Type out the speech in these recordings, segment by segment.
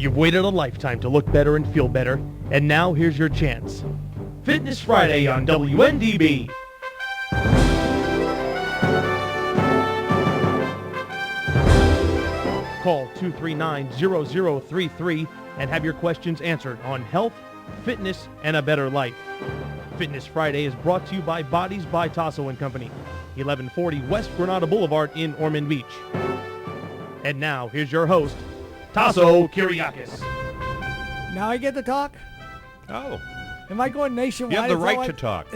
You've waited a lifetime to look better and feel better, and now here's your chance. Fitness Friday on WNDB. Call 239-0033 and have your questions answered on health, fitness, and a better life. Fitness Friday is brought to you by Bodez by Tasso & Company, 1140 West Granada Boulevard in Ormond Beach. And now, here's your host, Tasso Kyriakis. Now I get to talk? Oh. Am I going nationwide? You have the right to talk.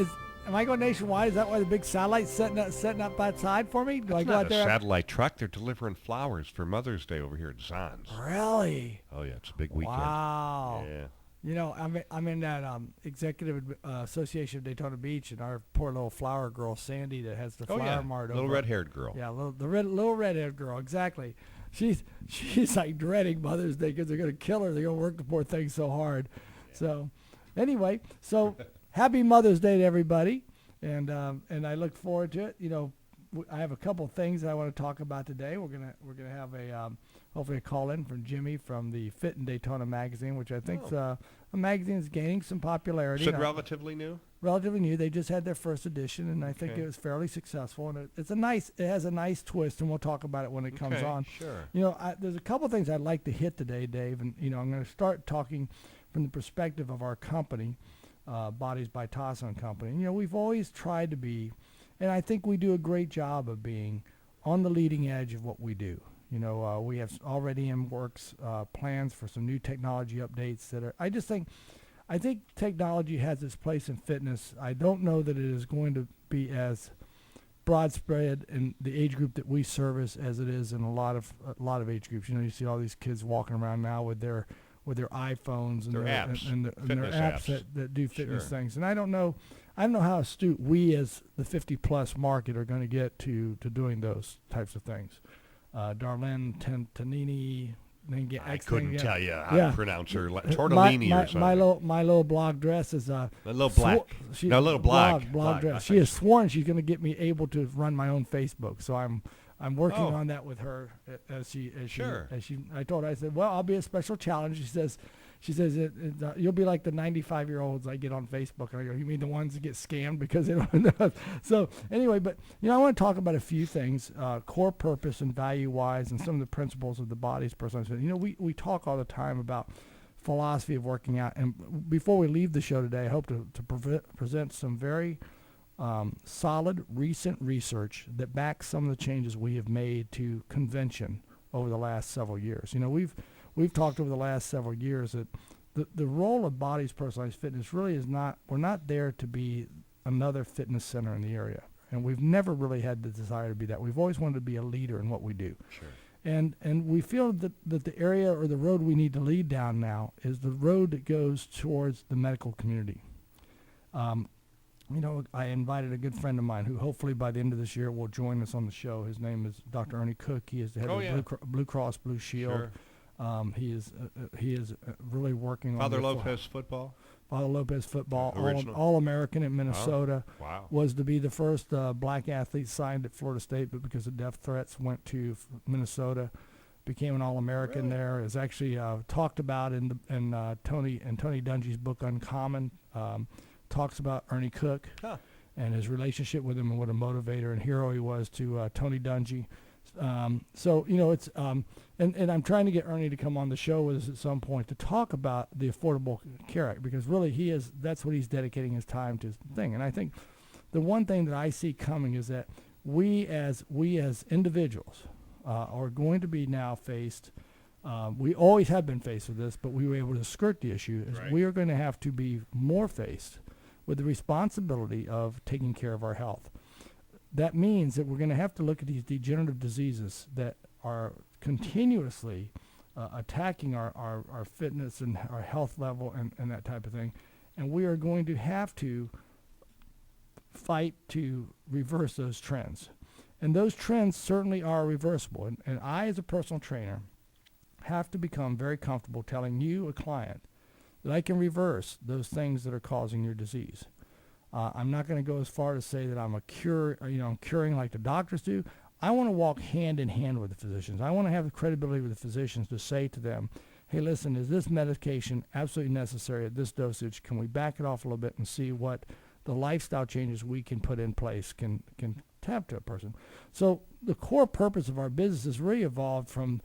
Am I going nationwide? Is that why the big satellite's setting up outside for me? Do I It's go not out there? a satellite truck. They're delivering flowers for Mother's Day over here at Zahn's. Really? Oh, yeah. It's a big weekend. Wow. Yeah. You know, I'm in that Executive Association of Daytona Beach, and our poor little flower girl, Sandy, that has the flower mart over. Little red-haired girl. Yeah, little red-haired girl, exactly. She's like dreading Mother's Day because they're going to kill her. They're going to work the poor thing so hard. Yeah. So, anyway, happy Mother's Day to everybody, and I look forward to it. You know, I have a couple things that I want to talk about today. We're gonna have hopefully a call in from Jimmy from the Fit in Daytona magazine, which I think a magazine is gaining some popularity. Is it relatively new? Relatively new. They just had their first edition, and I think it was fairly successful. And it has a nice twist, and we'll talk about it when it comes on. Sure. You know, there's a couple things I'd like to hit today, Dave, and you know, I'm going to start talking from the perspective of our company, Bodez by Tasso & Company. You know, we've always tried to be, and I think we do a great job of being on the leading edge of what we do. You know, we have already in works plans for some new technology updates that are. I think technology has its place in fitness. I don't know that it is going to be as broad spread in the age group that we service as it is in a lot of age groups. You know, you see all these kids walking around now with their iPhones and their apps, and their apps that do fitness things. And I don't know how astute we as the 50-plus market are going to get to doing those types of things. Darlene Tanini. I couldn't tell you how to pronounce her. Tortellini or something. My little blog dress is a little black. Little blog dress. She has sworn she's going to get me able to run my own Facebook. So I'm working on that with her I told her, I said, well, I'll be a special challenge. She says you'll be like the 95-year-olds I get on Facebook. And I go, you mean the ones that get scammed because they don't know? So anyway, but you know, I want to talk about a few things, core purpose and value-wise, and some of the principles of the Bodez personalized. You know, we talk all the time about philosophy of working out. And before we leave the show today, I hope to present some very solid recent research that backs some of the changes we have made to convention over the last several years. You know, we've talked over the last several years that the role of Bodez personalized fitness really is not, we're not there to be another fitness center in the area. And we've never really had the desire to be that. We've always wanted to be a leader in what we do. Sure. And we feel that the area or the road we need to lead down now is the road that goes towards the medical community. You know, I invited a good friend of mine who hopefully by the end of this year will join us on the show. His name is Dr. Ernie Cook. He is the head of Blue Cross Blue Shield. Sure. He is really working Father on Lopez football. Father Lopez football, Original. All-American in Minnesota. Oh, wow. Was to be the first black athlete signed at Florida State, but because of death threats went to Minnesota, became an All-American there. Is actually talked about in Tony Dungy's book Uncommon. Talks about Ernie Cook and his relationship with him and what a motivator and hero he was to Tony Dungy. So, you know, it's and I'm trying to get Ernie to come on the show with us at some point to talk about the Affordable Care Act, because really that's what he's dedicating his time to thing. And I think the one thing that I see coming is that we as individuals are going to be now faced. We always have been faced with this, but we were able to skirt the issue. We are going to have to be more faced with the responsibility of taking care of our health. That means that we're going to have to look at these degenerative diseases that are continuously attacking our fitness and our health level and that type of thing. And we are going to have to fight to reverse those trends. And those trends certainly are reversible. And I, as a personal trainer, have to become very comfortable telling you, a client, that I can reverse those things that are causing your disease. I'm not going to go as far to say that I'm curing like the doctors do. I want to walk hand in hand with the physicians. I want to have the credibility with the physicians to say to them, hey, listen, is this medication absolutely necessary at this dosage? Can we back it off a little bit and see what the lifestyle changes we can put in place can tap to a person? So the core purpose of our business has really evolved from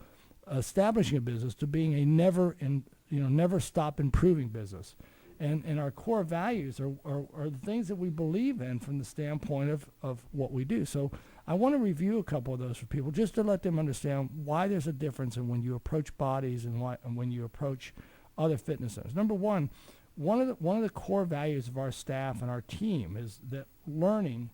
establishing a business to being a never stop improving business. And our core values are the things that we believe in from the standpoint of what we do. So I want to review a couple of those for people just to let them understand why there's a difference in when you approach Bodez and when you approach other fitness centers. Number one of the core values of our staff and our team is that learning,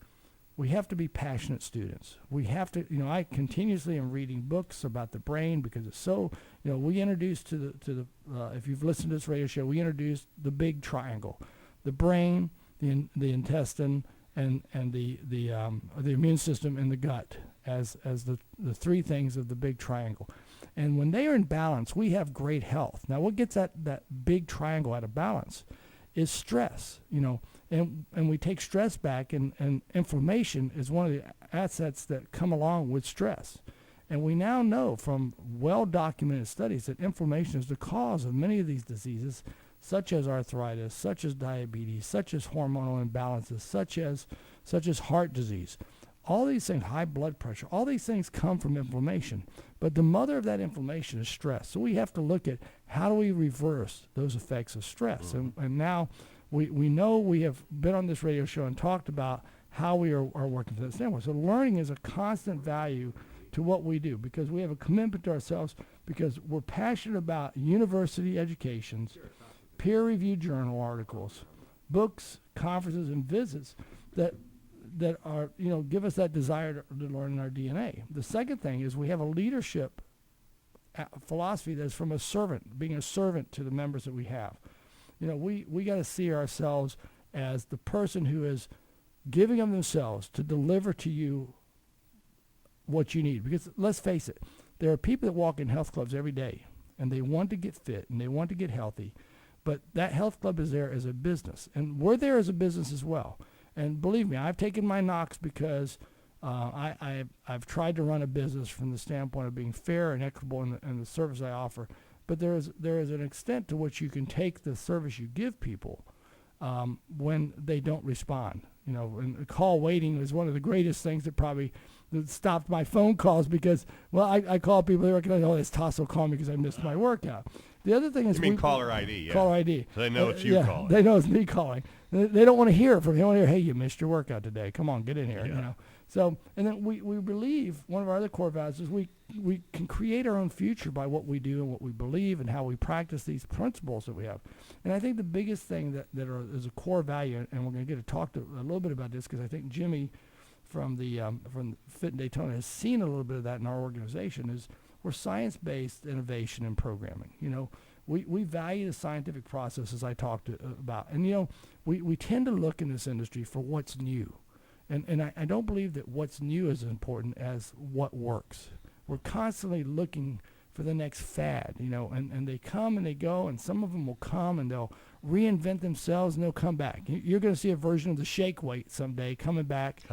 we have to be passionate students. We have to, I continuously am reading books about the brain because it's so, we introduced to the if you've listened to this radio show, we introduced the big triangle, the brain, the intestine, and the immune system and the gut as the three things of the big triangle. And when they are in balance, we have great health. Now, what gets that big triangle out of balance is stress, and we take stress back, and inflammation is one of the assets that come along with stress. And we now know from well-documented studies that inflammation is the cause of many of these diseases, such as arthritis, such as diabetes, such as hormonal imbalances, such as heart disease. All these things, high blood pressure, all these things come from inflammation. But the mother of that inflammation is stress. So we have to look at how do we reverse those effects of stress. And now we know we have been on this radio show and talked about how we are working for that standpoint. So learning is a constant value to what we do because we have a commitment to ourselves because we're passionate about university educations, peer-reviewed journal articles, books, conferences, and visits that are, give us that desire to learn in our DNA. The second thing is we have a leadership philosophy that's from a servant, being a servant to the members that we have. We got to see ourselves as the person who is giving of themselves to deliver to you what you need. Because let's face it, there are people that walk in health clubs every day and they want to get fit and they want to get healthy, but that health club is there as a business, and we're there as a business as well. And believe me, I've taken my knocks because I've tried to run a business from the standpoint of being fair and equitable in the service I offer. But there is an extent to which you can take the service you give people when they don't respond. And call waiting is one of the greatest things that stopped my phone calls because, I call people, they recognize, it's Tasso calling me because I missed my workout. The other thing is... You mean caller ID, yeah. Caller ID. So they know it's you calling. They know it's me calling. They don't want to hear it from me. They want to hear, hey, you missed your workout today. Come on, get in here, Yeah. So, and then we believe, one of our other core values is we can create our own future by what we do and what we believe and how we practice these principles that we have. And I think the biggest thing that is a core value, and we're going to get to talk a little bit about this because I think Jimmy from Fit in Daytona has seen a little bit of that in our organization, is we're science-based innovation and programming. We value the scientific process, as I talked about. And, we tend to look in this industry for what's new. And I don't believe that what's new is as important as what works. We're constantly looking for the next fad, and they come and they go, and some of them will come and they'll reinvent themselves and they'll come back. You're going to see a version of the shake weight someday coming back,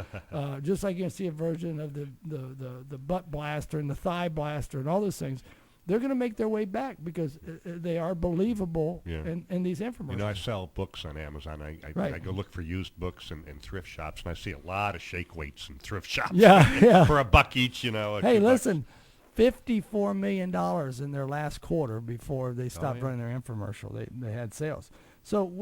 just like you're going to see a version of the butt blaster and the thigh blaster and all those things. They're going to make their way back because they are believable in these infomercials. I sell books on Amazon. I go look for used books in thrift shops, and I see a lot of shake weights in thrift shops. Yeah. For $1 each, Hey, listen, $54 million in their last quarter before they stopped running their infomercial. They had sales. So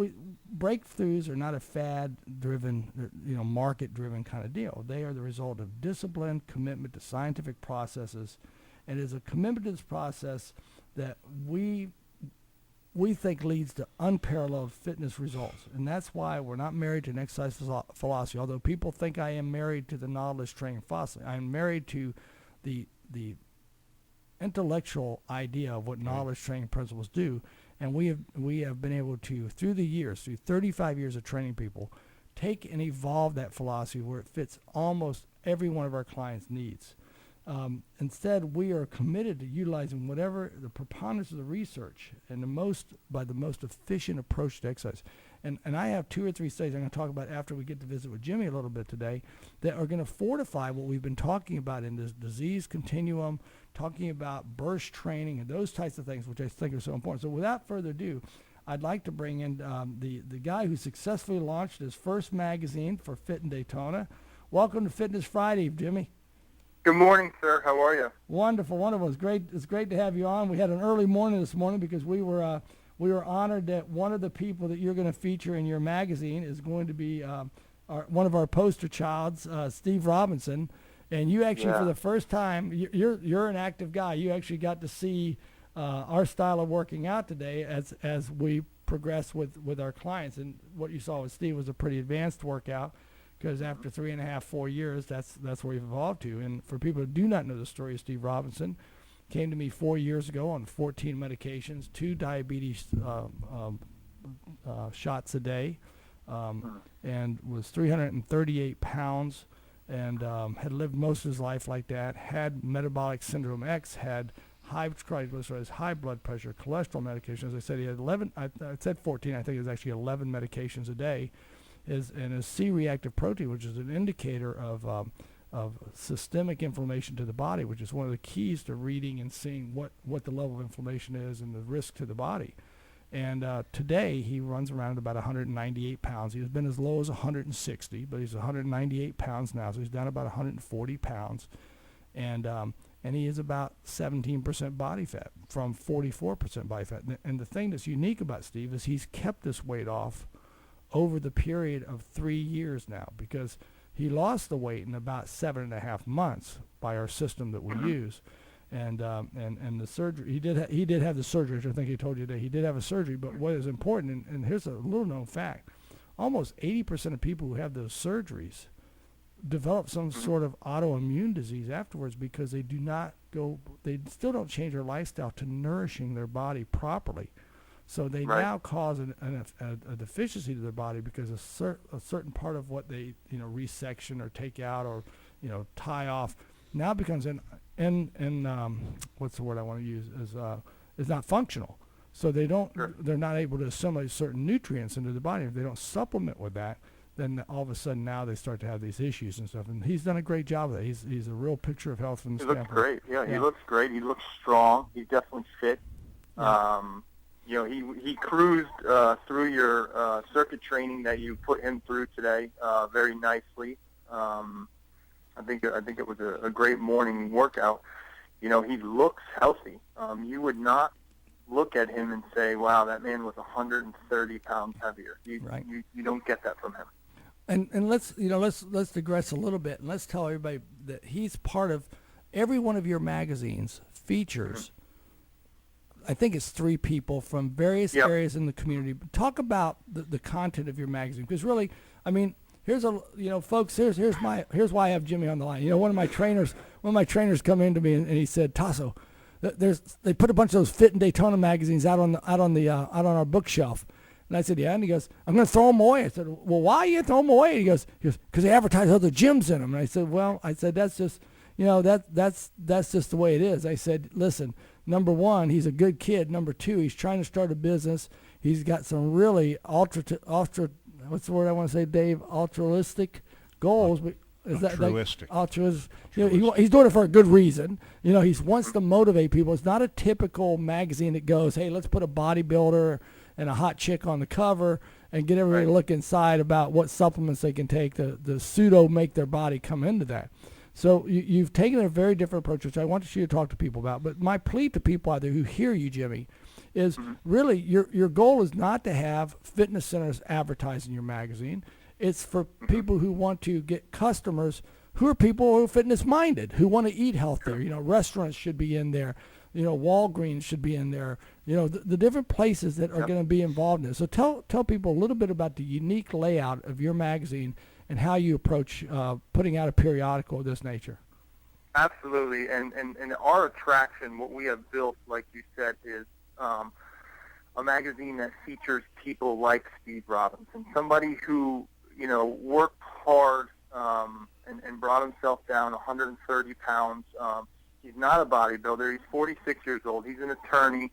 breakthroughs are not a fad-driven, market-driven kind of deal. They are the result of discipline, commitment to scientific processes. And it is a commitment to this process that we think leads to unparalleled fitness results. And that's why we're not married to an exercise philosophy. Although people think I am married to the Nautilus training philosophy, I am married to the intellectual idea of what Nautilus training principles do. And we have been able to, through the years, through 35 years of training people, take and evolve that philosophy where it fits almost every one of our clients' needs. Instead, we are committed to utilizing whatever the preponderance of the research and the most efficient approach to exercise. And I have 2 or 3 studies I'm going to talk about after we get to visit with Jimmy a little bit today that are going to fortify what we've been talking about in this disease continuum, talking about burst training and those types of things, which I think are so important. So without further ado, I'd like to bring in the guy who successfully launched his first magazine for Fit in Daytona. Welcome to Fitness Friday, Jimmy. Good morning, sir. How are you? Wonderful, wonderful. It's great to have you on. We had an early morning this morning because we were honored that one of the people that you're going to feature in your magazine is going to be one of our poster childs, Steve Robinson. And you actually, for the first time, you're an active guy. You actually got to see our style of working out today as we progress with our clients. And what you saw with Steve was a pretty advanced workout, because after 3.5, 4 years, that's where we've evolved to. And for people who do not know the story of Steve Robinson, came to me 4 years ago on 14 medications, 2 diabetes shots a day, and was 338 pounds, and had lived most of his life like that, had metabolic syndrome X, had high triglycerides, high blood pressure, cholesterol medications. As I said, he had 11, I said 14, I think it was actually 11 medications a day, and his C-reactive protein, which is an indicator of systemic inflammation to the body, which is one of the keys to reading and seeing what the level of inflammation is and the risk to the body. And today he runs around about 198 pounds. He's been as low as 160, but he's 198 pounds now, so he's down about 140 pounds. And he is about 17% body fat from 44% body fat. And the thing that's unique about Steve is he's kept this weight off over the period of 3 years now, because he lost the weight in about 7.5 months by our system that we use. And the surgery, he did have the surgery, which I think he told you today. He did have a surgery, but what is important, and here's a little known fact, almost 80% of people who have those surgeries develop some sort of autoimmune disease afterwards, because they still don't change their lifestyle to nourishing their body properly. So they now cause a deficiency to their body, because a certain part of what they resection or take out or tie off now becomes what's the word I want to use, is not functional. So they're not able to assimilate certain nutrients into the body. If they don't supplement with that, then all of a sudden now they start to have these issues and stuff. And he's done a great job of that. He's a real picture of health from the standpoint. He looks great. Yeah, he looks great. He looks strong. He's definitely fit. Yeah. He cruised through your circuit training that you put him through today very nicely. I think it was a great morning workout. He looks healthy. You would not look at him and say, "Wow, that man was 130 pounds heavier." You don't get that from him. And let's digress a little bit, and let's tell everybody that he's part of every one of your magazines features. I think it's 3 people from various areas in the community. Talk about the content of your magazine, because really, I mean, here's folks. Here's why I have Jimmy on the line. One of my trainers come in to me and he said, "Tasso, they put a bunch of those Fit in Daytona magazines out on our bookshelf." And I said, "Yeah." And he goes, "I'm going to throw them away." I said, "Well, why are you throw them away?" And he goes, "Because they advertise other gyms in them." And I said, "Well," that's just that's just the way it is. I said, "Listen, number one, he's a good kid. Number 2, he's trying to start a business. He's got some really what's the word I want to say, Dave? Altruistic goals." Altruistic. Altruistic. He's doing it for a good reason. He wants to motivate people. It's not a typical magazine that goes, "Hey, let's put a bodybuilder and a hot chick on the cover and get everybody to look inside about what supplements they can take to pseudo make their body come into that." So you've taken a very different approach, which I want you to talk to people about. But my plea to people out there who hear you, Jimmy, is really your goal is not to have fitness centers advertising your magazine. It's for people who want to get customers who are people who are fitness minded, who want to eat healthier. Restaurants should be in there. Walgreens should be in there. The different places that are going to be involved in it. So tell people a little bit about the unique layout of your magazine and how you approach putting out a periodical of this nature. Absolutely, and our attraction, what we have built, like you said, is a magazine that features people like Steve Robinson, somebody who worked hard and brought himself down 130 pounds. He's not a bodybuilder. He's 46 years old. He's an attorney.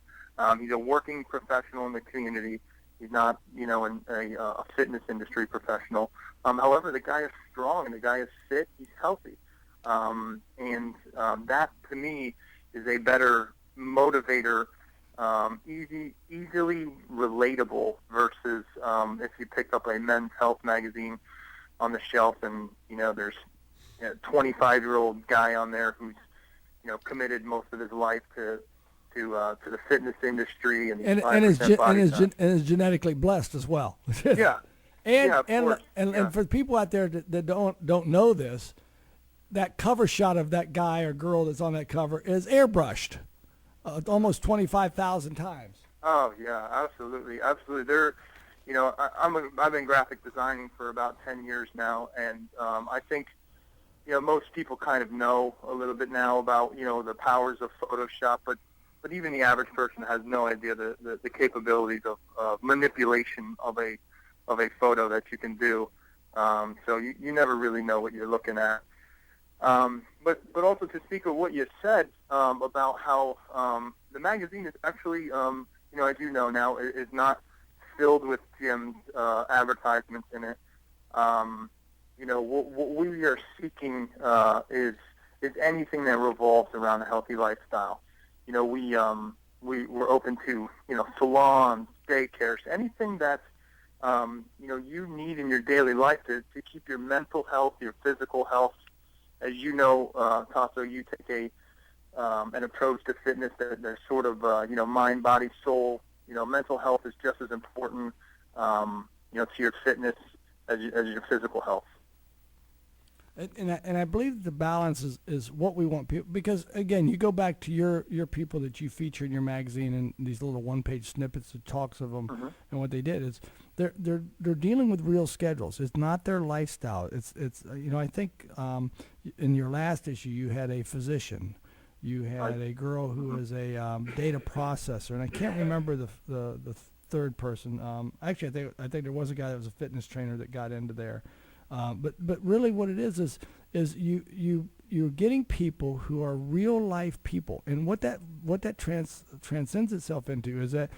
He's a working professional in the community. He's not, a fitness industry professional. However, the guy is strong, the guy is fit, he's healthy. That, to me, is a better motivator, easily relatable versus if you pick up a men's health magazine on the shelf and, there's a 25-year-old guy on there who's, committed most of his life to the fitness industry and is genetically blessed as well. Yeah. And for people out there that don't know this, that cover shot of that guy or girl that's on that cover is airbrushed almost 25,000 times. Oh yeah, absolutely. They're, I've been graphic designing for about 10 years now, and I think, most people kind of know a little bit now about, the powers of Photoshop, but even the average person has no idea the capabilities of manipulation of a photo that you can do. So you never really know what you're looking at. But also to speak of what you said about how the magazine is actually, as you know now, is not filled with Jim's advertisements in it. What we are seeking is anything that revolves around a healthy lifestyle. We're open to salons, daycares, anything that you need in your daily life to keep your mental health, your physical health. As you know, Tasso, you take an approach to fitness that there's sort of mind, body, soul. Mental health is just as important to your fitness as your physical health. And I believe the balance is what we want people, because again, you go back to your people that you feature in your magazine and these little one-page snippets that talks of them. Mm-hmm. And what they did is they're dealing with real schedules. It's not their lifestyle. It's I think in your last issue you had a physician, you had a girl who was a data processor, and I can't remember the third person. Actually, I think there was a guy that was a fitness trainer that got into there. But really what it is you're getting people who are real life people, and what that transcends itself into is that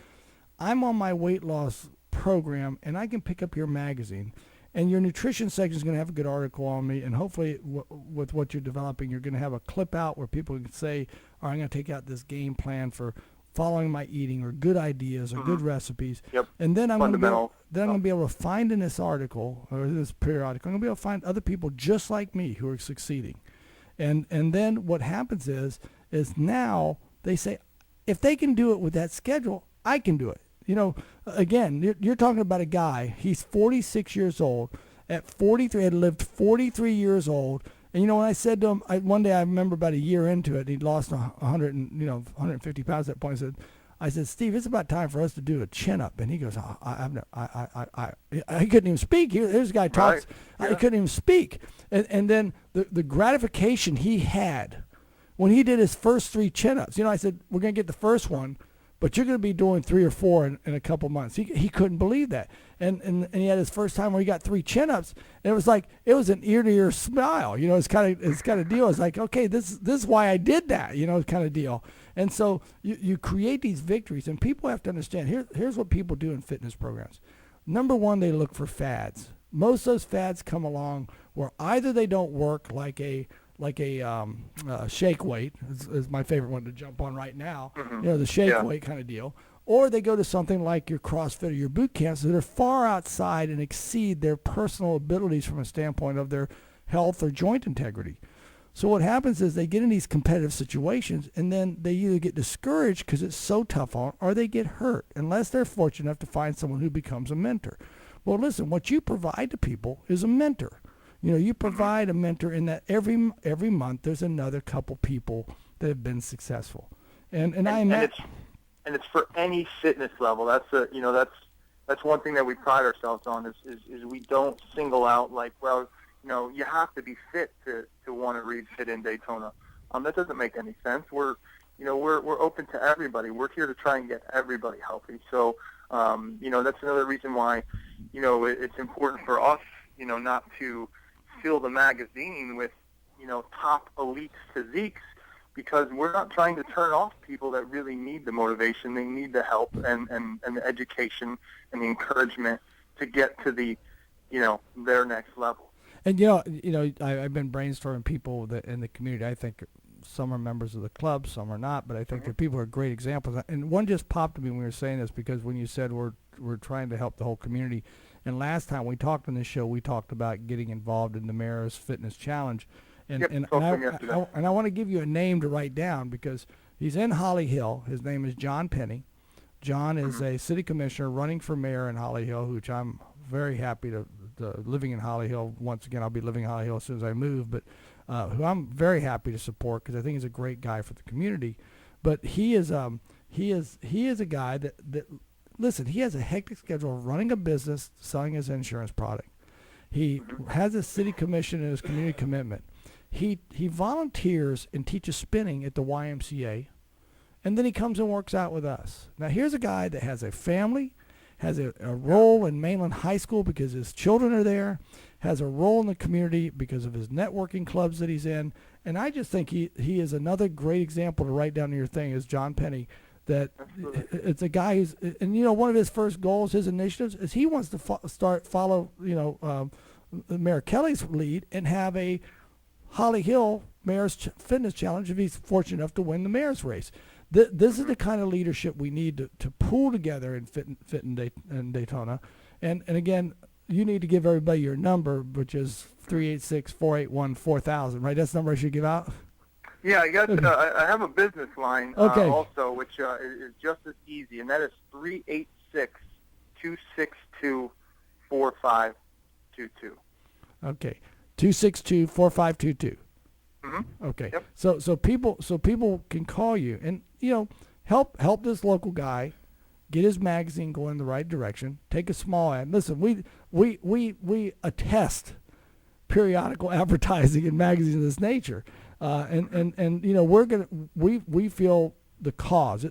I'm on my weight loss program and I can pick up your magazine, and your nutrition section is going to have a good article on me, and hopefully with what you're developing, you're going to have a clip out where people can say, all right, I'm going to take out this game plan for following my eating, or good ideas, or good recipes. Yep. And then I'm going to be able to find in this article or this periodical, I'm going to be able to find other people just like me who are succeeding. And then what happens is now they say, if they can do it with that schedule, I can do it. Again, you're talking about a guy, he's 46 years old. At 43, had lived 43 years old. And when I said to him, one day I remember about a year into it, he'd lost 150 pounds at that point. I said, Steve, it's about time for us to do a chin up. And he goes, I couldn't even speak. This guy talks. Right. Yeah. I couldn't even speak. And then the gratification he had when he did his first 3 chin ups. I said, we're going to get the first one, but you're going to be doing 3 or 4 in a couple months. He couldn't believe that. And he had his first time where he got 3 chin-ups, and it was an ear-to-ear smile. It's kind of deal. It's like, okay, this is why I did that, kind of deal. And so you create these victories, and people have to understand, here's what people do in fitness programs. Number one, they look for fads. Most of those fads come along where either they don't work, like a shake weight is my favorite one to jump on right now. Mm-hmm. The shake weight kind of deal. Or they go to something like your CrossFit or your boot camps that are far outside and exceed their personal abilities from a standpoint of their health or joint integrity. So what happens is they get in these competitive situations, and then they either get discouraged because it's so tough on, or they get hurt, unless they're fortunate enough to find someone who becomes a mentor. Well, listen, what you provide to people is a mentor. You provide a mentor in that every month there's another couple people that have been successful. And it's for any fitness level. That's one thing that we pride ourselves on is we don't single out like, well, you have to be fit to want to read Fit in Daytona. That doesn't make any sense. We're open to everybody. We're here to try and get everybody healthy. So that's another reason why it's important for us not to fill the magazine with top elite physiques, because we're not trying to turn off people that really need the motivation. They need the help and the education and the encouragement to get to the, their next level. And I've been brainstorming people that in the community. I think some are members of the club, some are not, but I think the people are great examples. And one just popped to me when we were saying this, because when you said we're trying to help the whole community, and last time we talked on this show, we talked about getting involved in the Mayor's Fitness Challenge. And I want to give you a name to write down, because he's in Holly Hill. His name is John Penny. John is a city commissioner running for mayor in Holly Hill, which I'm very happy to living in Holly Hill. Once again, I'll be living in Holly Hill as soon as I move, but who I'm very happy to support, because I think he's a great guy for the community. But he is a guy that listen, he has a hectic schedule of running a business, selling his insurance product. He has a city commission and his community commitment. He volunteers and teaches spinning at the YMCA, and then he comes and works out with us. Now, here's a guy that has a family, has a role in Mainland High School because his children are there, has a role in the community because of his networking clubs that he's in, and I just think he is another great example to write down in your thing, is John Penny, that it's a guy who's, and one of his first goals, his initiatives, is he wants to follow Mayor Kelly's lead and have a Holly Hill Mayor's Fitness Challenge if he's fortunate enough to win the mayor's race. This is the kind of leadership we need to pull together and fit in Daytona. And again, you need to give everybody your number, which is 386-481-4000, right? That's the number I should give out? Yeah, I have a business line also, which is just as easy, and that is 386-262-4522. Okay, 262-4522. Okay. Yep. So people can call you and help this local guy get his magazine going in the right direction. Take a small ad. Listen, we attest periodical advertising in magazines of this nature, and we feel the cause.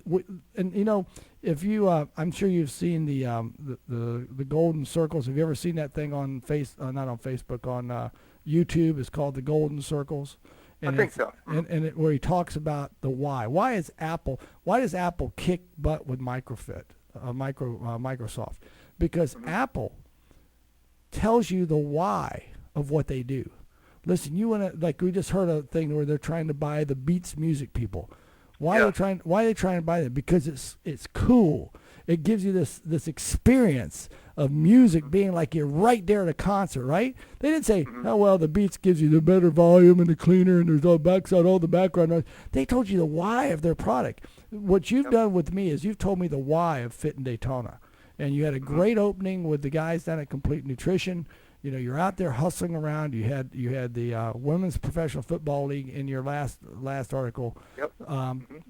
If you I'm sure you've seen the Golden Circles. Have you ever seen that thing on not on Facebook, on YouTube? It's called the Golden Circles. And I think so. And where he talks about the why. Why does Apple kick butt with Microsoft? Because Apple tells you the why of what they do. Listen, you want to, like, we just heard a thing where they're trying to buy the Beats music people. Why are they trying to buy them? Because it's cool. It gives you this experience of music being like you're right there at a concert, right? They didn't say, oh, well, the Beats gives you the better volume and the cleaner and there's all the background noise. They told you the why of their product. What you've done with me is you've told me the why of Fit in Daytona. And you had a great opening with the guys down at Complete Nutrition. You're out there hustling around. You had the Women's Professional Football League in your last article. Yep.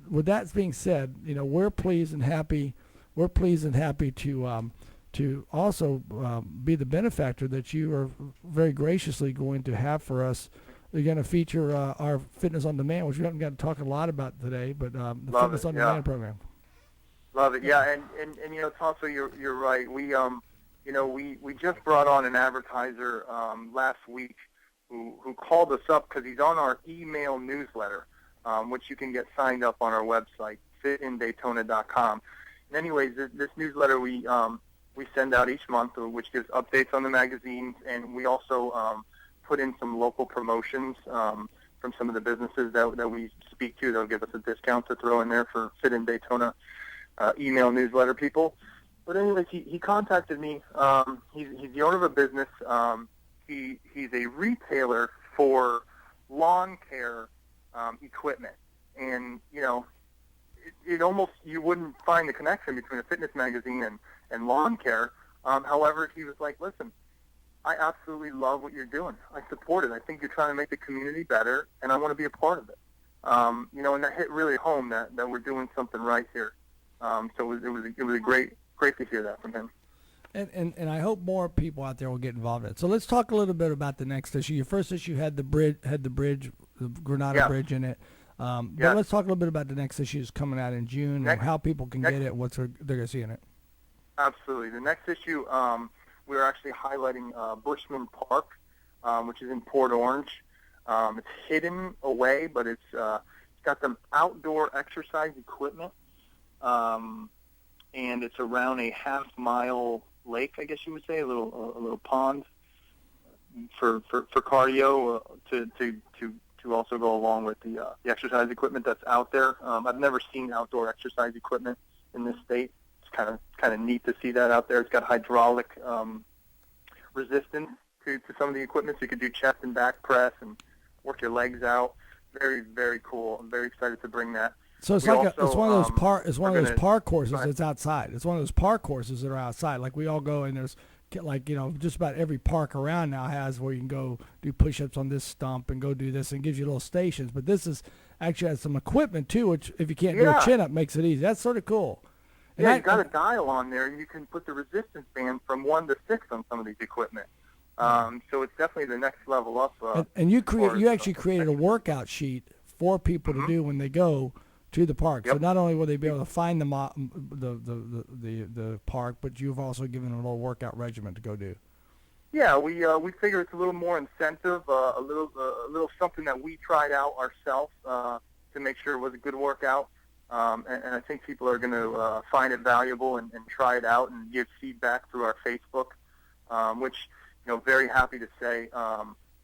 With that being said, we're pleased and happy. We're pleased and happy to also be the benefactor that you are very graciously going to have for us. You're going to feature our Fitness on Demand, which we haven't got to talk a lot about today, but the Fitness on Demand program. Love it, yeah, and Tonso, you're right. We we just brought on an advertiser last week who called us up because he's on our email newsletter, which you can get signed up on our website, fitindaytona.com. And anyways, this newsletter we send out each month, which gives updates on the magazines, and we also put in some local promotions from some of the businesses that we speak to. They'll give us a discount to throw in there for Fit in Daytona email newsletter people. But anyways, he contacted me. He's the owner of a business. He's a retailer for lawn care equipment, and it almost, you wouldn't find the connection between a fitness magazine and lawn care. However, he was like, listen, I absolutely love what you're doing. I support it. I think you're trying to make the community better, and I want to be a part of it. And that hit really home that we're doing something right here. So it was a great to hear that from him. And I hope more people out there will get involved in it. So let's talk a little bit about the next issue. Your first issue had the Granada Bridge in it. But let's talk a little bit about the next issue is coming out in June and how people can get it, what they're going to see in it. Absolutely. The next issue, we're actually highlighting Bushman Park, which is in Port Orange. It's hidden away, but it's It's got some outdoor exercise equipment, and it's around a half-mile lake, I guess you would say, a little pond for cardio to also go along with the exercise equipment that's out there. I've never seen outdoor exercise equipment in this state. It's kind of neat to see that out there. It's got hydraulic resistance to some of the equipment, so you could do chest and back press and work your legs out. Very, very cool. I'm very excited to bring that. So it's one of those park courses that's outside. It's one of those park courses that are outside. Like we all go and there's just about every park around now has where you can go do push-ups on this stump and go do this, and gives you little stations. But this is actually has some equipment too, which if you can't do a chin-up makes it easy. That's sort of cool. And you got a dial on there, and you can put the resistance band from 1 to 6 on some of these equipment. So it's definitely the next level up. And you actually created a workout sheet for people to do when they go to the park. Yep. So not only will they be able to find the park, but you've also given them a little workout regimen to go do. Yeah, we figure it's a little more incentive, a little something that we tried out ourselves to make sure it was a good workout. And I think people are going to find it valuable and try it out and give feedback through our Facebook, which, very happy to say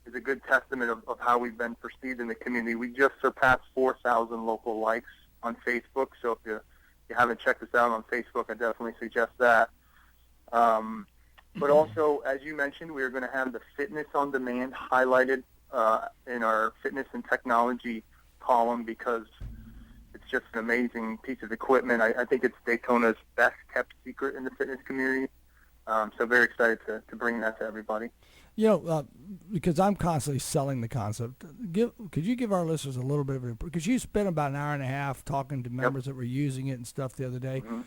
is a good testament of how we've been perceived in the community. We just surpassed 4,000 local likes on Facebook, so if you haven't checked us out on Facebook, I definitely suggest that. But also, as you mentioned, we are going to have the Fitness on Demand highlighted in our fitness and technology column because it's just an amazing piece of equipment. I think it's Daytona's best kept secret in the fitness community. So very excited to bring that to everybody. Because I'm constantly selling the concept, could you give our listeners a little bit of because you spent about an hour and a half talking to members that were using it and stuff the other day. Mm-hmm.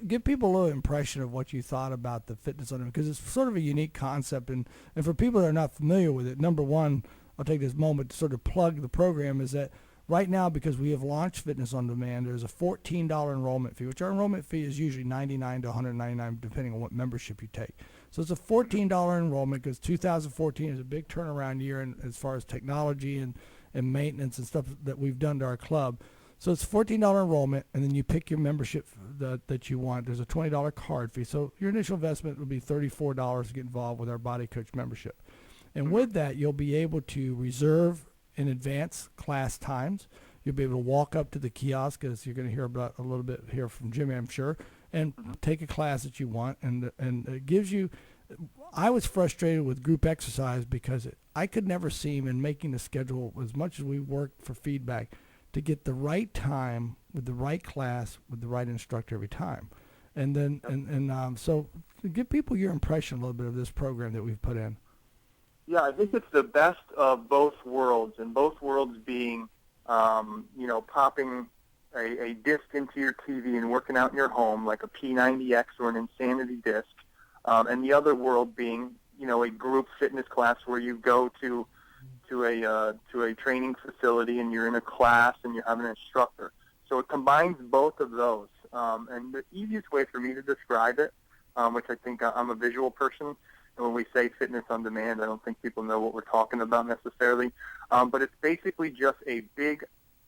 Give people a little impression of what you thought about the Fitness on Demand, because it's sort of a unique concept. And for people that are not familiar with it, number one, I'll take this moment to sort of plug the program, is that right now, because we have launched Fitness on Demand, there's a $14 enrollment fee, which our enrollment fee is usually $99 to $199 depending on what membership you take. So it's a $14 enrollment because 2014 is a big turnaround year as far as technology and maintenance and stuff that we've done to our club. So it's $14 enrollment, and then you pick your membership that you want. There's a $20 card fee. So your initial investment will be $34 to get involved with our Body Coach membership. And with that, you'll be able to reserve in advance class times. You'll be able to walk up to the kiosk, as you're going to hear about a little bit here from Jimmy, I'm sure, and take a class that you want. And it gives you, I was frustrated with group exercise because I could never seem in making the schedule, as much as we worked for feedback, to get the right time with the right class with the right instructor every time. And then, so give people your impression a little bit of this program that we've put in. Yeah, I think it's the best of both worlds, and both worlds being, popping a disc into your TV and working out in your home like a P90X or an Insanity disc, and the other world being, a group fitness class where you go to a training facility and you're in a class and you have an instructor. So it combines both of those. And the easiest way for me to describe it, which I think I'm a visual person, and when we say Fitness on Demand, I don't think people know what we're talking about necessarily. But it's basically just a big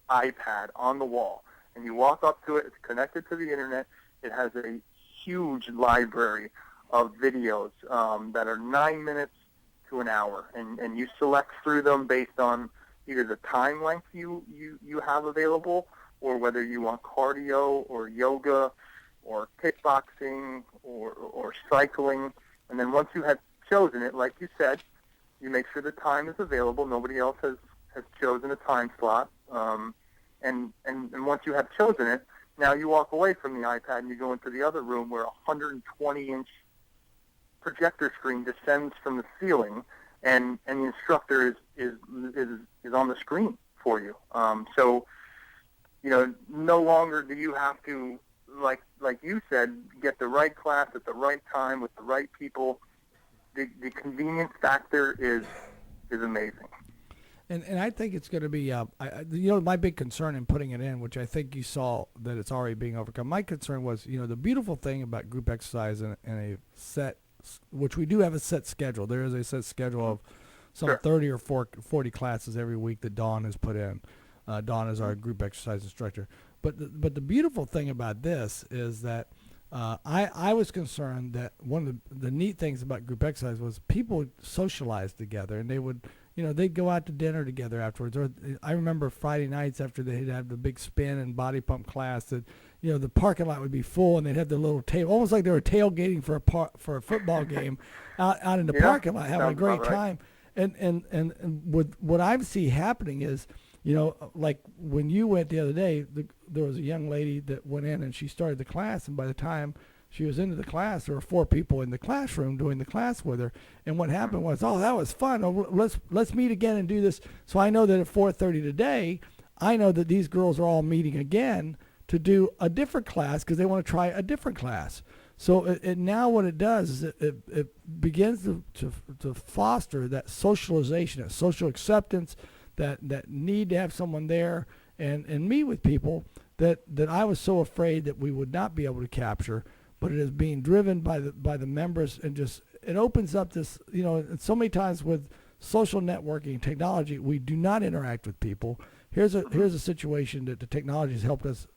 iPad on the wall. And you walk up to it. It's connected to the Internet. It has a huge library of videos that are 9 minutes to an hour. And you select through them based on either the time length you have available, or whether you want cardio or yoga or kickboxing or cycling. And then once you have chosen it, like you said, you make sure the time is available. Nobody else has chosen a time slot. And once you have chosen it, now you walk away from the iPad and you go into the other room where a 120-inch projector screen descends from the ceiling, and the instructor is on the screen for you. So, no longer do you have to, like you said, get the right class at the right time with the right people. The convenience factor is amazing. And I think it's going to be, my big concern in putting it in, which I think you saw that it's already being overcome. My concern was, the beautiful thing about group exercise and a set, which we do have a set schedule. There is a set schedule of some 30 or 40 classes every week that Dawn has put in. Dawn is our group exercise instructor. But the beautiful thing about this is that I was concerned that one of the neat things about group exercise was people would socialize together, and they would, they'd go out to dinner together afterwards. Or I remember Friday nights after they'd have the big spin and body pump class that, the parking lot would be full, and they'd have their little table, almost like they were tailgating for a football game out in the parking lot, having a great time. And with what I see happening is, like when you went the other day, there was a young lady that went in and she started the class, and by the time she was into the class, there were 4 people in the classroom doing the class with her. And what happened was, that was fun. Oh, let's meet again and do this. So I know that at 4:30 today, I know that these girls are all meeting again to do a different class because they want to try a different class. So it now what it does is it begins to foster that socialization, that social acceptance, that need to have someone there and meet with people that I was so afraid that we would not be able to capture, but it is being driven by the members, and just it opens up this, and so many times with social networking technology, we do not interact with people. Here's a situation that the technology has helped us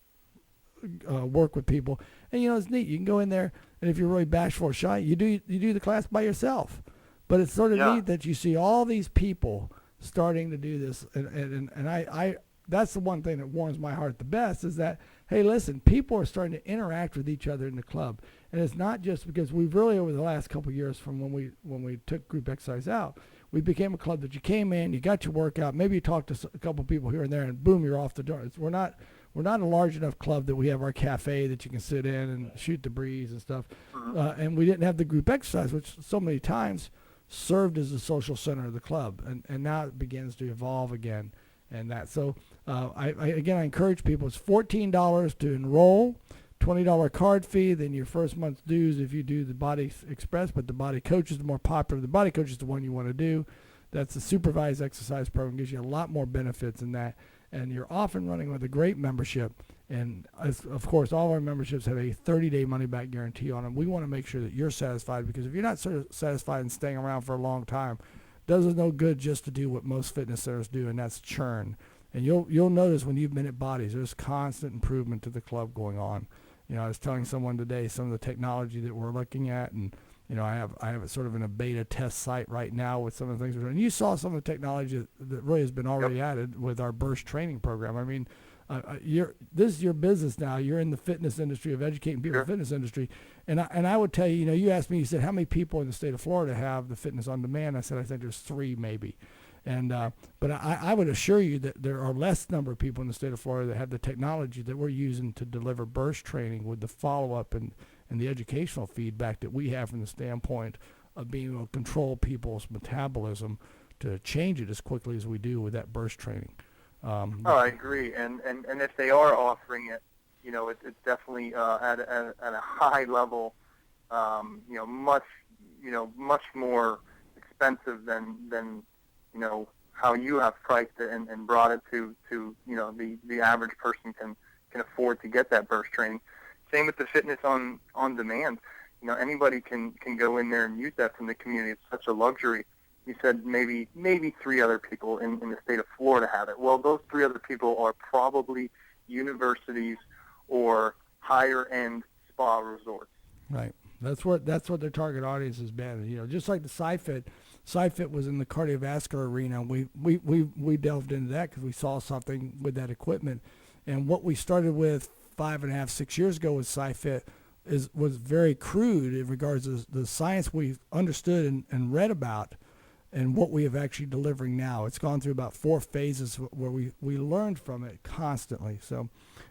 work with people, and it's neat. You can go in there, and if you're really bashful or shy, you do the class by yourself. But it's sort of neat that you see all these people starting to do this, and I that's the one thing that warms my heart the best, is that, hey, listen, people are starting to interact with each other in the club, and it's not just because we've really, over the last couple of years from when we took group exercise out, we became a club that you came in, you got your workout, maybe you talked to a couple of people here and there, and boom, you're off the door. We're not a large enough club that we have our cafe that you can sit in and shoot the breeze and stuff, and we didn't have the group exercise, which so many times served as the social center of the club, and now it begins to evolve again. And that, so I encourage people. It's $14 to enroll, $20 card fee, then your first month's dues if you do the Body Express. But the Body Coach is the more popular. The Body Coach is the one you want to do. That's the supervised exercise program. Gives you a lot more benefits than that. And you're off and running with a great membership. And of course, all of our memberships have a 30-day money-back guarantee on them. We want to make sure that you're satisfied, because if you're not sort of satisfied and staying around for a long time, does us no good just to do what most fitness centers do, and that's churn. And you'll notice when you've been at Bodez, there's constant improvement to the club going on. I was telling someone today some of the technology that we're looking at, and I have it sort of in a beta test site right now with some of the things we're doing. And you saw some of the technology that really has been already added with our burst training program. I mean, this is your business now. You're in the fitness industry, of educating people in the fitness industry. And I would tell you, you asked me, you said, how many people in the state of Florida have the Fitness on Demand? I said, I think there's 3 maybe. And but I would assure you that there are less number of people in the state of Florida that have the technology that we're using to deliver burst training with the follow-up and the educational feedback that we have from the standpoint of being able to control people's metabolism to change it as quickly as we do with that burst training. I agree. And if they are offering it, it's definitely at a high level, much more expensive than how you have priced it and brought it to the average person can afford to get that burst training. Same with the Fitness on Demand. Anybody can go in there and use that from the community. It's such a luxury. You said maybe 3 other people in the state of Florida have it. Well, those 3 other people are probably universities or higher-end spa resorts. Right. That's what their target audience has been. Just like the SciFit was in the cardiovascular arena. We delved into that because we saw something with that equipment. And what we started with 5.5, 6 years ago with SciFit was very crude in regards to the science we understood and read about, and what we have actually delivering now. It's gone through about 4 phases where we learned from it constantly. So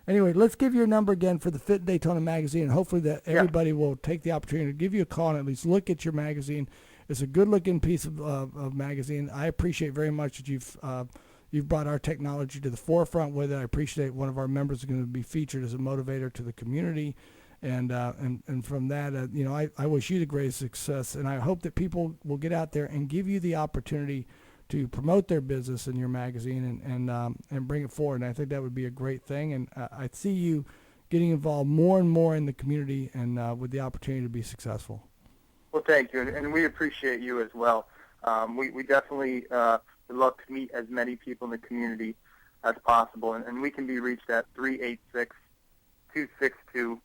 anyway, let's give your number again for the Fit Daytona magazine, and hopefully that everybody will take the opportunity to give you a call and at least look at your magazine. It's a good-looking piece of magazine. I appreciate very much that you've brought our technology to the forefront with it. I appreciate one of our members is going to be featured as a motivator to the community. And from that, I wish you the greatest success, and I hope that people will get out there and give you the opportunity to promote their business in your magazine and bring it forward. And I think that would be a great thing. And I see you getting involved more and more in the community and with the opportunity to be successful. Well, thank you, and we appreciate you as well. We definitely would love to meet as many people in the community as possible. And we can be reached at 386-262-4522.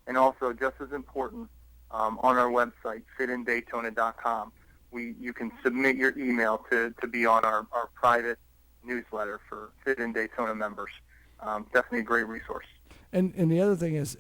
And also, just as important, on our website, fitindaytona.com, you can submit your email to be on our private newsletter for Fit in Daytona members. Definitely a great resource. And the other thing is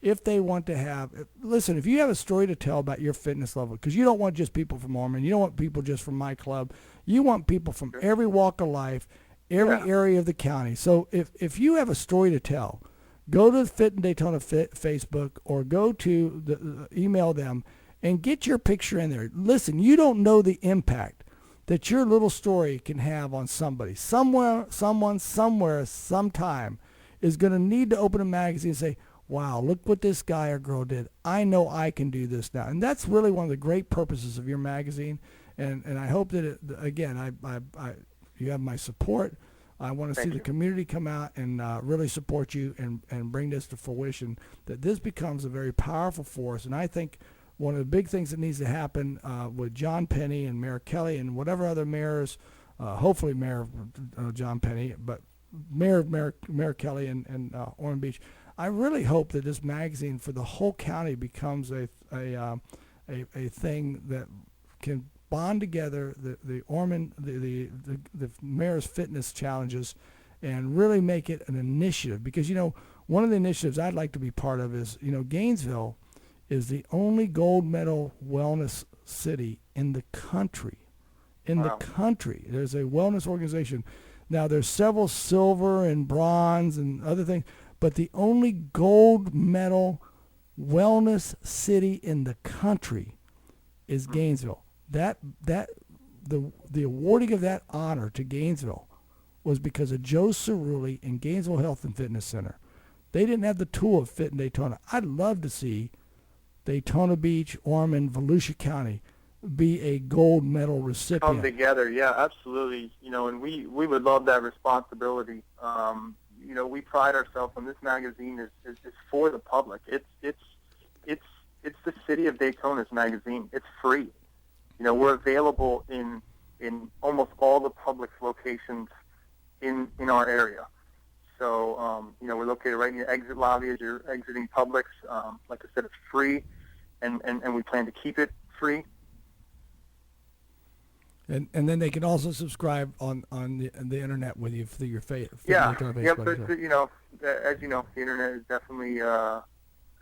if they want to have, listen, if you have a story to tell about your fitness level, because you don't want just people from Ormond, you don't want people just from my club, you want people from every walk of life, every area of the county. So if you have a story to tell, go to the Fit in Daytona Facebook or go to email them and get your picture in there. Listen, you don't know the impact that your little story can have on somebody. Someone, somewhere, sometime is going to need to open a magazine and say, wow, look what this guy or girl did. I know I can do this now. And that's really one of the great purposes of your magazine. And I hope that, you have my support. I want to see the community come out and really support you and bring this to fruition, that this becomes a very powerful force. And I think one of the big things that needs to happen with John Penny and Mayor Kelly and whatever other mayors, hopefully Mayor John Penny, but Mayor Kelly and Ormond Beach, I really hope that this magazine for the whole county becomes a thing that can bond together the Ormond, the mayor's fitness challenges, and really make it an initiative. Because one of the initiatives I'd like to be part of is Gainesville is the only gold medal wellness city in the country. The country, there's a wellness organization. Now there's several silver and bronze and other things, but the only gold medal wellness city in the country is Gainesville. The awarding of that honor to Gainesville was because of Joe Cerulli and Gainesville Health and Fitness Center. They didn't have the tool of Fit in Daytona. I'd love to see Daytona Beach, Ormond, Volusia County be a gold medal recipient. Come together, yeah, absolutely. And we would love that responsibility. We pride ourselves on this magazine is for the public. It's the City of Daytona's magazine. It's free. We're available in almost all the Publix locations in our area. So, we're located right in your exit lobby as you're exiting Publix. Like I said, it's free, and we plan to keep it free. And then they can also subscribe on the internet with you through your Facebook. As you know, the internet is definitely a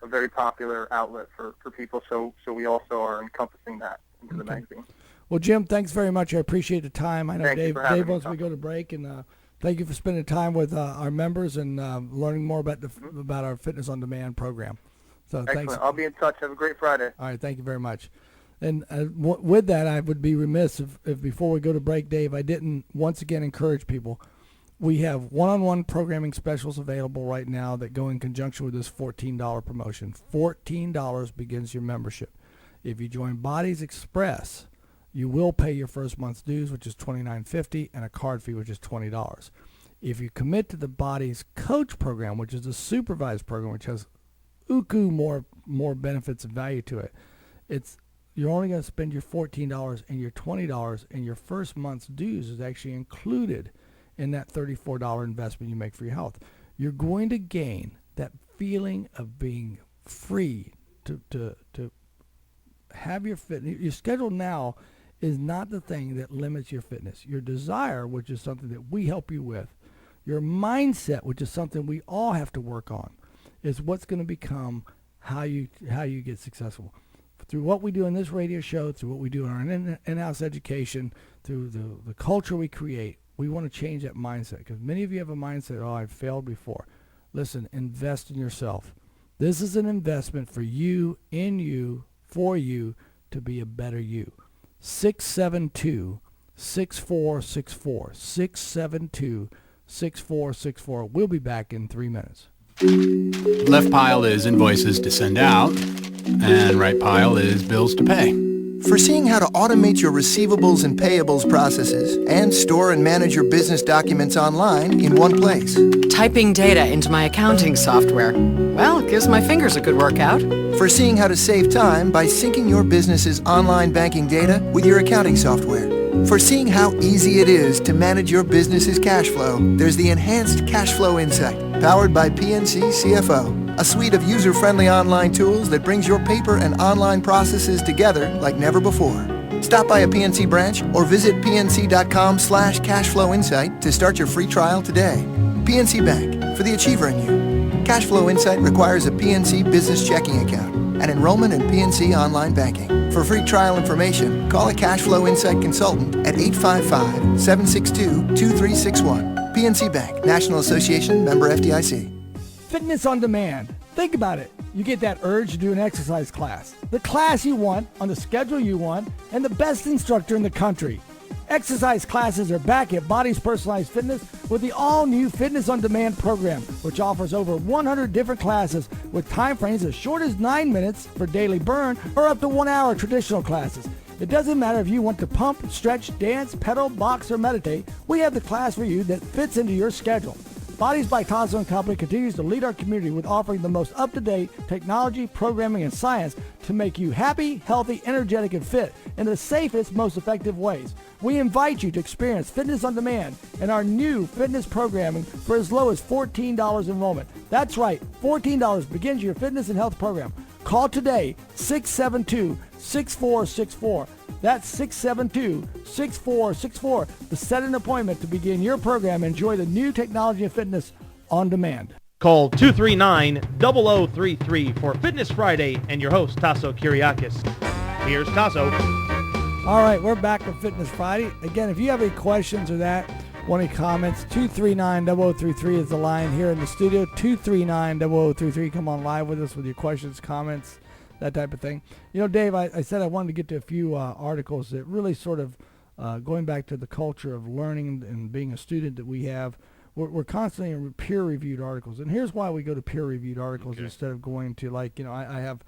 very popular outlet for people. So we also are encompassing that into the magazine. Well, Jim, thanks very much. I appreciate the time. I know Dave wants me to go to break, and thank you for spending time with our members and learning more about our Fitness on Demand program. So excellent. Thanks. I'll be in touch. Have a great Friday. All right, thank you very much. And with that, I would be remiss if before we go to break, Dave, I didn't once again encourage people. We have one-on-one programming specials available right now that go in conjunction with this $14 promotion. $14 begins your membership. If you join Bodez Express, you will pay your first month's dues, which is $29.50, and a card fee, which is $20. If you commit to the Bodez Coach program, which is a supervised program, which has more benefits and value to it, you're only going to spend your $14 and your $20, and your first month's dues is actually included in that $34 investment you make for your health. You're going to gain that feeling of being free to have your fitness. Your schedule now is not the thing that limits your fitness. Your desire, which is something that we help you with, your mindset, which is something we all have to work on, is what's going to become how you get successful. Through what we do in this radio show, through what we do in our in-house education, through the culture we create, we want to change that mindset. Because many of you have a mindset, I've failed before. Listen, invest in yourself. This is an investment for you, in you, for you, to be a better you. 672-6464. 672-6464. We'll be back in 3 minutes. Left pile is invoices to send out, and right pile is bills to pay. For seeing how to automate your receivables and payables processes and store and manage your business documents online in one place. Typing data into my accounting software. Well, it gives my fingers a good workout. For seeing how to save time by syncing your business's online banking data with your accounting software. For seeing how easy it is to manage your business's cash flow, there's the Enhanced Cash Flow Insight, powered by PNC CFO, a suite of user-friendly online tools that brings your paper and online processes together like never before. Stop by a PNC branch or visit pnc.com/cashflowinsight to start your free trial today. PNC Bank, for the achiever in you. Cash Flow Insight requires a PNC business checking account and enrollment in PNC online banking. For free trial information, call a Cash Flow Insight consultant at 855-762-2361. PNC Bank, National Association, member FDIC. Fitness on demand. Think about it. You get that urge to do an exercise class. The class you want, on the schedule you want, and the best instructor in the country. Exercise classes are back at Bodez Personalized Fitness with the all-new Fitness on Demand program, which offers over 100 different classes with time frames as short as 9 minutes for daily burn or up to 1 hour traditional classes. It doesn't matter if you want to pump, stretch, dance, pedal, box, or meditate. We have the class for you that fits into your schedule. Bodez by Tasso & Company continues to lead our community with offering the most up-to-date technology, programming, and science to make you happy, healthy, energetic, and fit in the safest, most effective ways. We invite you to experience Fitness on Demand and our new fitness programming for as low as $14 enrollment. That's right, $14 begins your fitness and health program. Call today, 672-6464. That's 672-6464 to set an appointment to begin your program and enjoy the new technology and fitness on demand. Call 239-0033 for Fitness Friday and your host, Tasso Kyriakis. Here's Tasso. All right, we're back with Fitness Friday. Again, if you have any questions or that, want any comments, 239-0033 is the line here in the studio. 239-0033. Come on live with us with your questions, comments, that type of thing. You know, Dave, I said I wanted to get to a few articles that really sort of, going back to the culture of learning and being a student that we have, we're constantly in peer-reviewed articles. And here's why we go to peer-reviewed articles instead of going to, like, you know, I have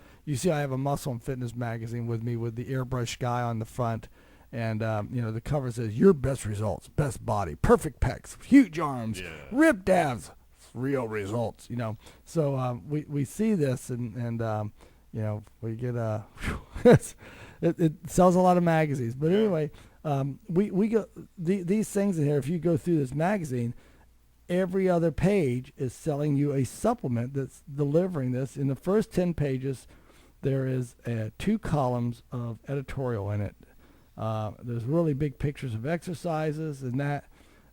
a Muscle and Fitness magazine with me with the airbrush guy on the front. And, you know, the cover says, your best results, best body, perfect pecs, huge arms, ripped abs, real results, you know. So we see this and you know, we get it sells a lot of magazines. But anyway, we go these things in here. If you go through this magazine, every other page is selling you a supplement that's delivering this. In the first 10 pages, there is 2 columns of editorial in it. There's really big pictures of exercises and that,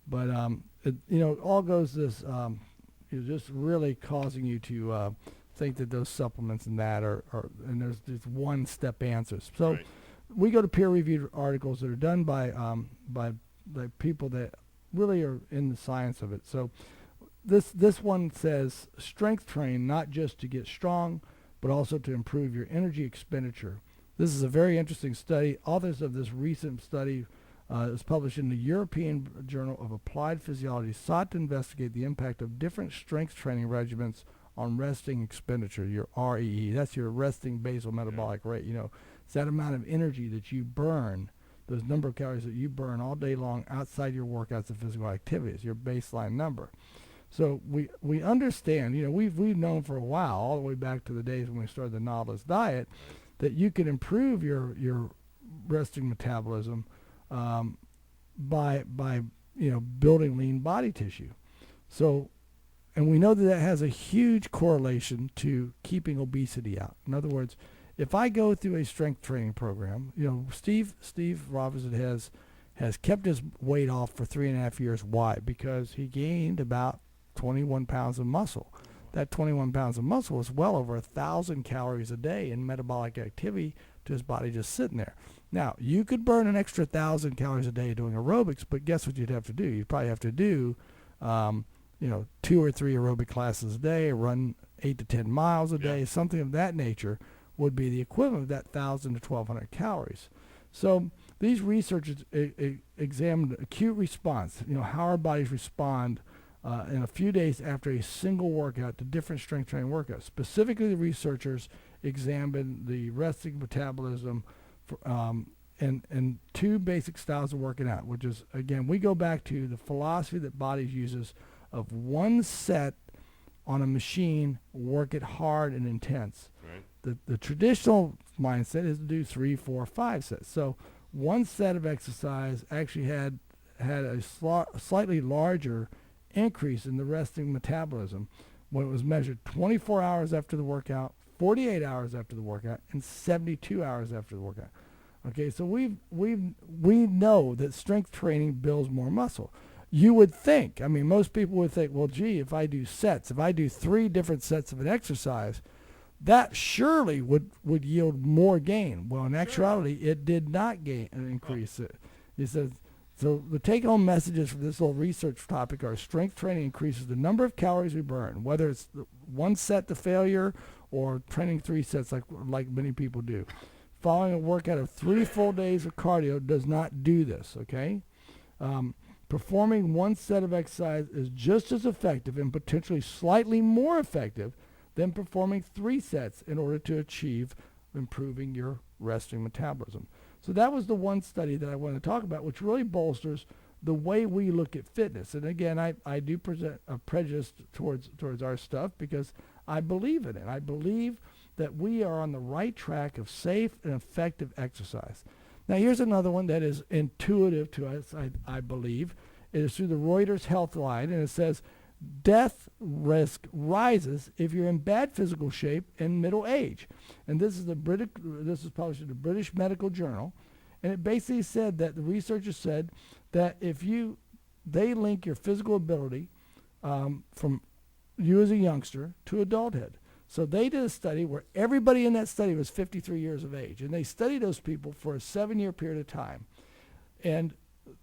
but it, you know, it all goes this, just really causing you to think that those supplements and that are and there's just one-step answers. So we go to peer-reviewed articles that are done by people that really are in the science of it. So this one says strength train not just to get strong, but also to improve your energy expenditure. This is a very interesting study. Authors of this recent study is published in the European Journal of Applied Physiology, sought to investigate the impact of different strength training regimens on resting expenditure, your REE. That's your resting basal metabolic rate. You know, it's that amount of energy that you burn, those number of calories that you burn all day long outside your workouts and physical activities, your baseline number. So we understand, you know, we've known for a while, all the way back to the days when we started the Nautilus diet, that you can improve your resting metabolism by you know, building lean body tissue. So, and we know that has a huge correlation to keeping obesity out. In other words, if I go through a strength training program, you know, Steve Robinson has kept his weight off for 3.5 years. Why? Because he gained about 21 pounds of muscle. That 21 pounds of muscle is well over 1,000 calories a day in metabolic activity to his body just sitting there. Now, you could burn an extra 1,000 calories a day doing aerobics, but guess what you'd have to do? You'd probably have to do, you know, 2 or 3 aerobic classes a day, run 8 to 10 miles a day, something of that nature would be the equivalent of that 1,000 to 1,200 calories. So these researchers examined acute response, you know, how our bodies respond in a few days after a single workout to different strength training workouts. Specifically, the researchers examined the resting metabolism for, and 2 basic styles of working out, which is, again, we go back to the philosophy that Bodez uses of 1 set on a machine, work it hard and intense. Right. The traditional mindset is to do 3, 4, 5 sets. So one set of exercise actually had a slightly larger increase in the resting metabolism when it was measured 24 hours after the workout, 48 hours after the workout, and 72 hours after the workout. Okay, so we know that strength training builds more muscle. You would think, I mean, most people would think, well, gee, if I do 3 different sets of an exercise, that surely would yield more gain. Well, in actuality, it did not increase it. He says, so the take-home messages for this little research topic are strength training increases the number of calories we burn, whether it's 1 set to failure or training 3 sets like many people do. Following a workout of 3 full days of cardio does not do this, okay? Performing 1 set of exercise is just as effective and potentially slightly more effective than performing 3 sets in order to achieve improving your resting metabolism. So that was the one study that I want to talk about, which really bolsters the way we look at fitness. And again, I do present a prejudice towards our stuff because I believe in it. I believe that we are on the right track of safe and effective exercise. Now, here's another one that is intuitive to us, I believe. It is through the Reuters Health Line, and it says, death risk rises if you're in bad physical shape in middle age. And this is published in the British Medical Journal, and it basically said that the researchers said that they link your physical ability from you as a youngster to adulthood. So they did a study where everybody in that study was 53 years of age, and they studied those people for a 7-year period of time. And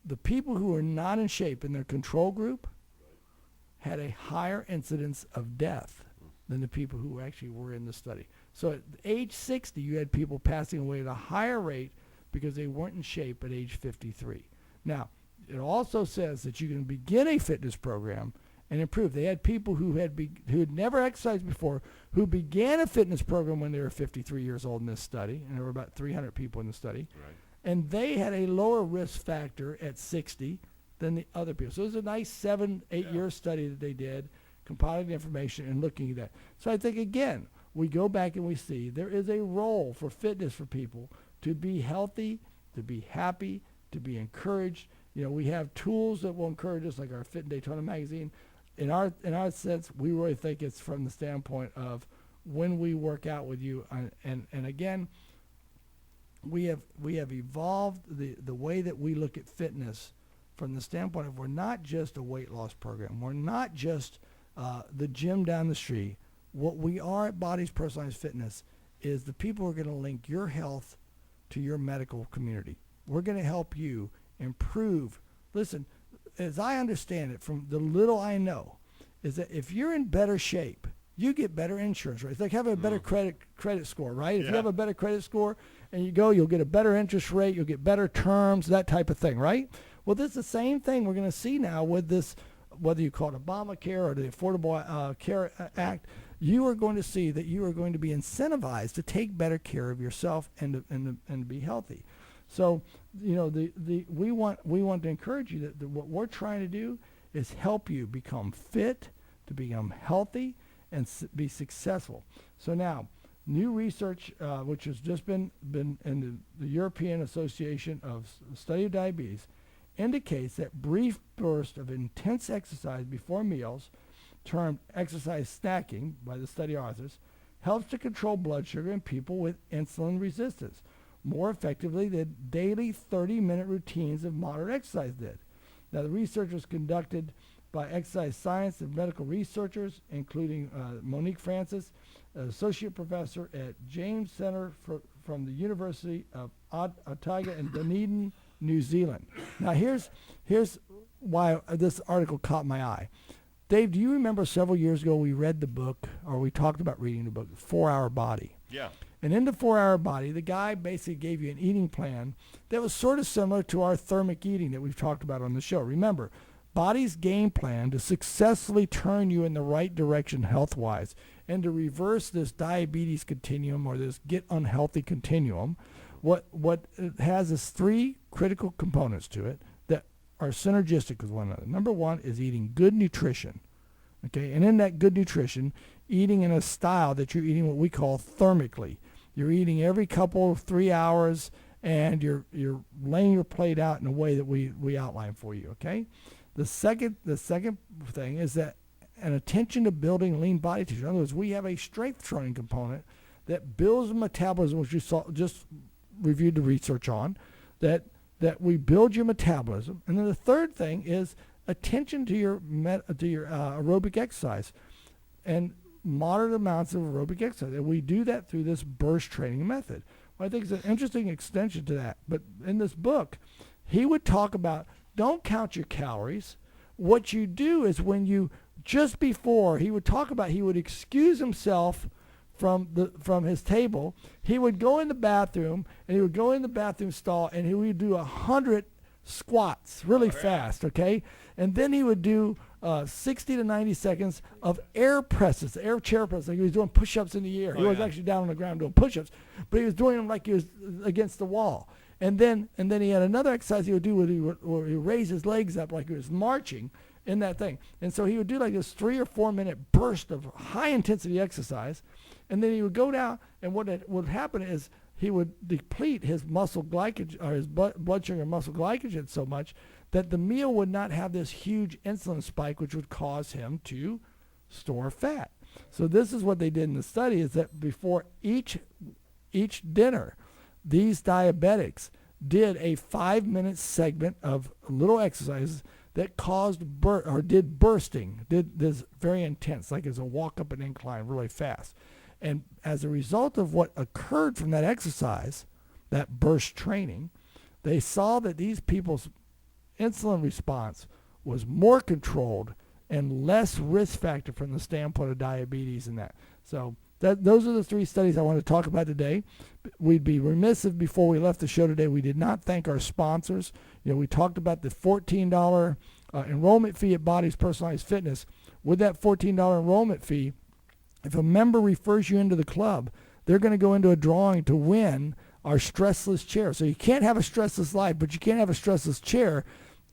the people who were not in shape in their control group had a higher incidence of death than the people who actually were in the study. So at age 60, you had people passing away at a higher rate because they weren't in shape at age 53. Now, it also says that you can begin a fitness program and improve. They had people who had never exercised before who began a fitness program when they were 53 years old in this study, and there were about 300 people in the study. Right. And they had a lower risk factor at 60 than the other people. So it was a nice 7-8 year study that they did, compiling the information and looking at that. So I think, again, we go back and we see there is a role for fitness for people to be healthy, to be happy, to be encouraged. You know, we have tools that will encourage us, like our Fit in Daytona magazine. In our sense, we really think it's from the standpoint of when we work out with you. And again, we have evolved the way that we look at fitness from the standpoint of we're not just a weight loss program. We're not just the gym down the street. What we are at Bodez Personalized Fitness is the people who are going to link your health to your medical community. We're going to help you improve. Listen, as I understand it, from the little I know, is that if you're in better shape, you get better insurance rates. Like having a better credit score, right? If you have a better credit score and you go, you'll get a better interest rate, you'll get better terms, that type of thing, right? Well, this is the same thing we're going to see now with this, whether you call it Obamacare or the Affordable Care Act. You are going to see that you are going to be incentivized to take better care of yourself and to be healthy. So, you know, we want to encourage you that what we're trying to do is help you become fit, to become healthy, and be successful. So now, new research, which has just been in the European Association of Study of Diabetes, indicates that brief bursts of intense exercise before meals, termed exercise snacking by the study authors, helps to control blood sugar in people with insulin resistance more effectively than daily 30-minute routines of moderate exercise did. Now, the research was conducted by exercise science and medical researchers, including Monique Francis, an associate professor at James Center from the University of Otago in Dunedin, New Zealand. Now, here's why this article caught my eye. Dave, do you remember several years ago we read the book, or we talked about reading the book, 4 Hour Body? Yeah. And in the 4 Hour Body, the guy basically gave you an eating plan that was sort of similar to our thermic eating that we've talked about on the show. Remember, Body's game plan to successfully turn you in the right direction health-wise and to reverse this diabetes continuum or this get unhealthy continuum, what it has is 3 critical components to it that are synergistic with one another. Number 1 is eating good nutrition. Okay, and in that good nutrition, eating in a style that you're eating what we call thermically. You're eating every couple of 3 hours, and you're laying your plate out in a way that we outline for you. Okay. The second thing is that an attention to building lean body tissue. In other words, we have a strength training component that builds metabolism, which you just reviewed the research on, that we build your metabolism. And then the third thing is attention to your aerobic exercise and moderate amounts of aerobic exercise. And we do that through this burst training method. Well, I think it's an interesting extension to that. But in this book, he would talk about don't count your calories. What you do is when you, just before, he would excuse himself from his table. He would go in the bathroom, and he would go in the bathroom stall, and he would do 100 squats really fast, okay? And then he would do 60 to 90 seconds of air presses, air chair presses. Like he was doing push-ups in the air. He was actually down on the ground doing push-ups, but he was doing them like he was against the wall. And then he had another exercise he would do where he would raise his legs up like he was marching in that thing. And so he would do like this 3 or 4 minute burst of high intensity exercise. And then he would go down, and what would happen is he would deplete his muscle glycogen, or his blood sugar muscle glycogen, so much that the meal would not have this huge insulin spike, which would cause him to store fat. So this is what they did in the study, is that before each dinner, these diabetics did a 5-minute segment of little exercises that caused bursting, did this very intense, like as a walk up an incline really fast. And as a result of what occurred from that exercise, that burst training, they saw that these people's insulin response was more controlled and less risk factor from the standpoint of diabetes and that. So those are the 3 studies I want to talk about today. We'd be remiss if before we left the show today we did not thank our sponsors. We talked about the $14 enrollment fee at Bodez Personalized Fitness. With that $14 enrollment fee, if a member refers you into the club, they're going to go into a drawing to win our stressless chair. So you can't have a stressless life, but you can have a stressless chair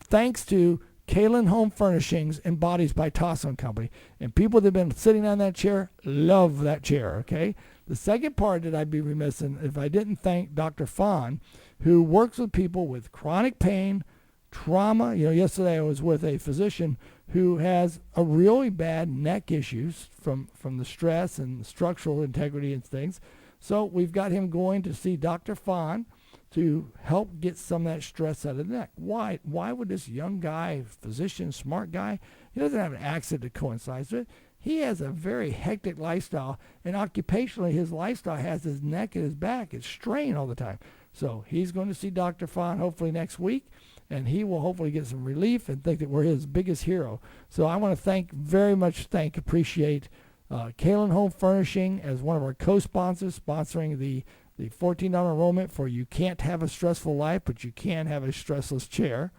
thanks to Kalen Home Furnishings and Bodez by Tasso & Company. And people that have been sitting on that chair love that chair, okay? The second part that I'd be remiss in if I didn't thank Dr. Fahn, who works with people with chronic pain, trauma. Yesterday I was with a physician who has a really bad neck issues from the stress and structural integrity and things. So we've got him going to see Dr. Fahn to help get some of that stress out of the neck. Why would this young guy, physician, smart guy, he doesn't have an accident that coincides with it. He has a very hectic lifestyle, and occupationally his lifestyle has his neck and his back is strained all the time. So he's going to see Dr. Fahn hopefully next week, and he will hopefully get some relief and think that we're his biggest hero. So I want to appreciate Kalen Home Furnishing as one of our co-sponsors, sponsoring the $14 enrollment for You Can't Have a Stressful Life, but You Can Have a Stressless Chair.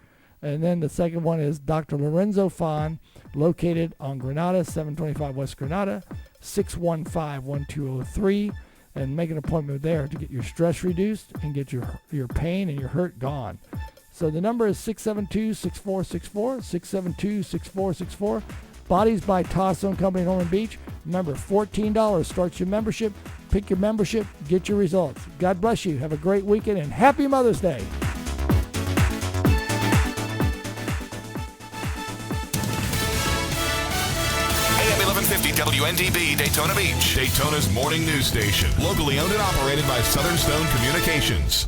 And then the second one is Dr. Lorenzo Fahn, located on Granada, 725 West Granada, 615-1203. And make an appointment there to get your stress reduced and get your pain and your hurt gone. So the number is 672-6464, 672-6464. Bodez by Tasso & Company in Ormond Beach. Remember, $14 starts your membership. Pick your membership, get your results. God bless you. Have a great weekend, and Happy Mother's Day. AM 1150 WNDB, Daytona Beach, Daytona's morning news station. Locally owned and operated by Southern Stone Communications.